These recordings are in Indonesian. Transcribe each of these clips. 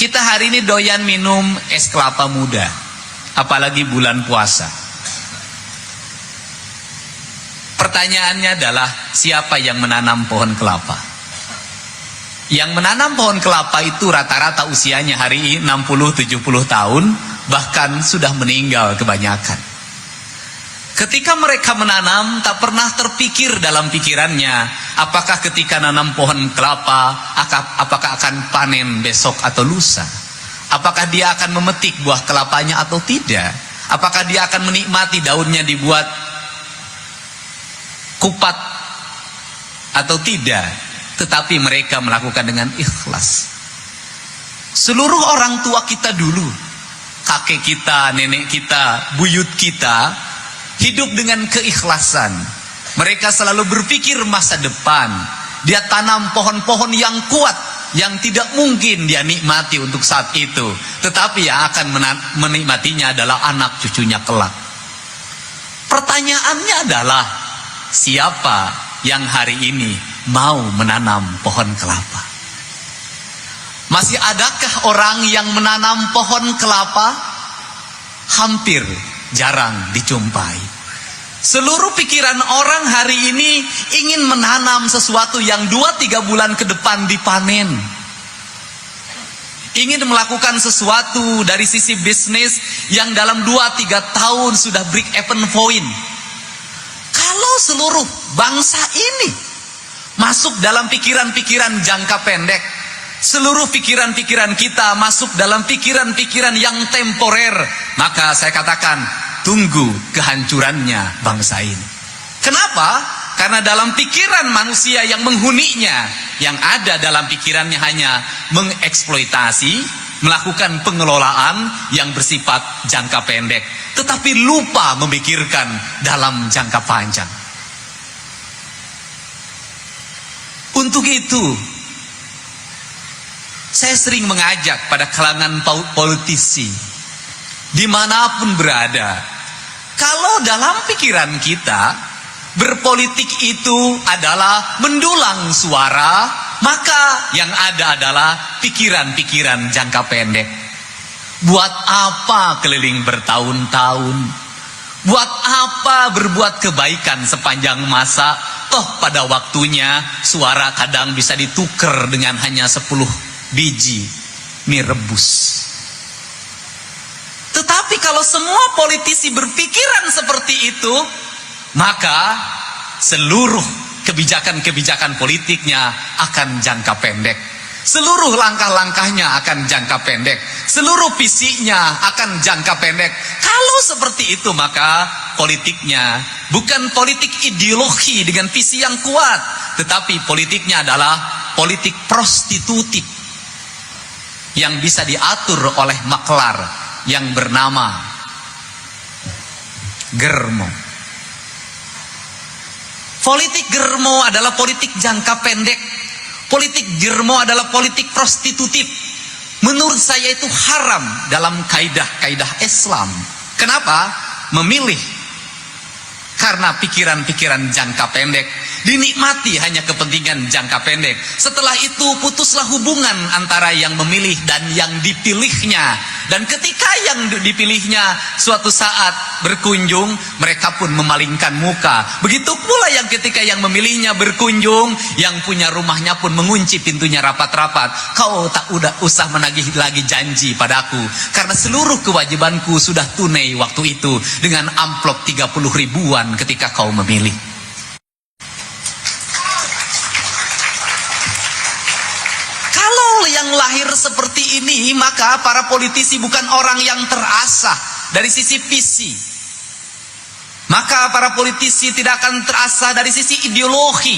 Kita hari ini doyan minum es kelapa muda, apalagi bulan puasa. Pertanyaannya adalah, siapa yang menanam pohon kelapa? Yang menanam pohon kelapa itu rata-rata usianya hari ini 60-70 tahun, bahkan sudah meninggal kebanyakan. Ketika mereka menanam, tak pernah terpikir dalam pikirannya, apakah ketika nanam pohon kelapa, apakah akan panen besok atau lusa? Apakah dia akan memetik buah kelapanya atau tidak? Apakah dia akan menikmati daunnya dibuat kupat atau tidak? Tetapi mereka melakukan dengan ikhlas. Seluruh orang tua kita dulu, kakek kita, nenek kita, buyut kita, hidup dengan keikhlasan. Mereka selalu berpikir masa depan. Dia tanam pohon-pohon yang kuat, yang tidak mungkin dia nikmati untuk saat itu, tetapi yang akan menikmatinya adalah anak cucunya kelak. Pertanyaannya adalah, siapa yang hari ini mau menanam pohon kelapa? Masih adakah orang yang menanam pohon kelapa? Hampir jarang dijumpai. Seluruh pikiran orang hari ini ingin menanam sesuatu yang 2-3 bulan ke depan dipanen. Ingin melakukan sesuatu dari sisi bisnis yang dalam 2-3 tahun sudah break even point. Kalau seluruh bangsa ini masuk dalam pikiran-pikiran jangka pendek, seluruh pikiran-pikiran kita masuk dalam pikiran-pikiran yang temporer, maka saya katakan, tunggu kehancurannya bangsa ini. Kenapa? Karena dalam pikiran manusia yang menghuninya, yang ada dalam pikirannya hanya mengeksploitasi, melakukan pengelolaan yang bersifat jangka pendek, tetapi lupa memikirkan dalam jangka panjang. Untuk itu, saya sering mengajak pada kalangan politisi, dimanapun berada, kalau dalam pikiran kita berpolitik itu adalah mendulang suara, maka yang ada adalah pikiran-pikiran jangka pendek. Buat apa keliling bertahun-tahun? Buat apa berbuat kebaikan sepanjang masa? Toh pada waktunya suara kadang bisa ditukar dengan hanya 10 biji mie rebus. Tetapi kalau semua politisi berpikiran seperti itu, maka seluruh kebijakan-kebijakan politiknya akan jangka pendek. Seluruh langkah-langkahnya akan jangka pendek. Seluruh visinya akan jangka pendek. Kalau seperti itu, maka politiknya bukan politik ideologi dengan visi yang kuat, tetapi politiknya adalah politik prostitutif yang bisa diatur oleh maklar yang bernama Germo. Politik Germo adalah politik jangka pendek. Politik Germo adalah politik prostitutif. Menurut saya itu haram dalam kaidah-kaidah Islam. Kenapa? Memilih karena pikiran-pikiran jangka pendek, dinikmati hanya kepentingan jangka pendek. Setelah itu putuslah hubungan antara yang memilih dan yang dipilihnya. Dan ketika yang dipilihnya suatu saat berkunjung, mereka pun memalingkan muka. Begitu pula yang ketika yang memilihnya berkunjung, yang punya rumahnya pun mengunci pintunya rapat-rapat. Kau tak usah menagih lagi janji padaku, karena seluruh kewajibanku sudah tunai waktu itu dengan amplop 30 ribuan ketika kau memilih. Yang lahir seperti ini, maka para politisi bukan orang yang terasah dari sisi visi. Maka para politisi tidak akan terasah dari sisi ideologi.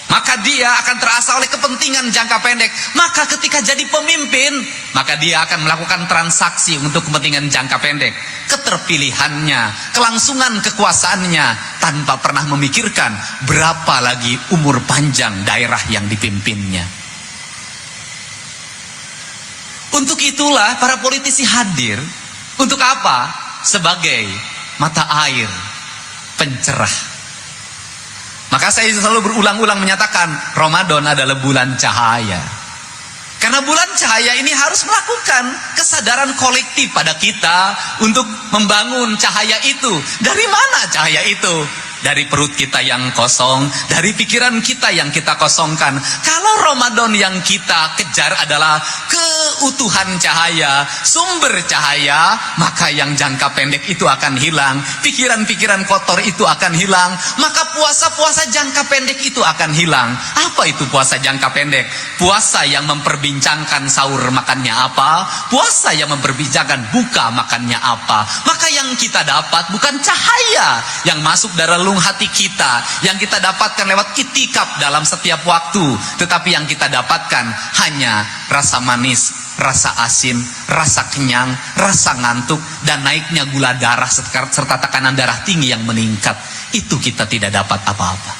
Maka dia akan terasah oleh kepentingan jangka pendek. Maka ketika jadi pemimpin, maka dia akan melakukan transaksi untuk kepentingan jangka pendek. Keterpilihannya, kelangsungan kekuasaannya, tanpa pernah memikirkan berapa lagi umur panjang daerah yang dipimpinnya. Untuk itulah para politisi hadir. Untuk apa? Sebagai mata air pencerah. Maka saya selalu berulang-ulang menyatakan Ramadan adalah bulan cahaya. Karena bulan cahaya ini harus melakukan kesadaran kolektif pada kita untuk membangun cahaya itu. Dari mana cahaya itu? Dari perut kita yang kosong, dari pikiran kita yang kita kosongkan. Kalau Ramadan yang kita kejar adalah keutuhan cahaya, sumber cahaya, maka yang jangka pendek itu akan hilang, pikiran-pikiran kotor itu akan hilang, maka puasa-puasa jangka pendek itu akan hilang. Apa itu puasa jangka pendek? Puasa yang memperbincangkan sahur makannya apa, puasa yang memperbincangkan buka makannya apa. Maka yang kita dapat bukan cahaya yang masuk dalam hati kita, yang kita dapatkan lewat itikaf dalam setiap waktu, tetapi yang kita dapatkan hanya rasa manis, rasa asin, rasa kenyang, rasa ngantuk, dan naiknya gula darah serta tekanan darah tinggi yang meningkat. Itu kita tidak dapat apa-apa.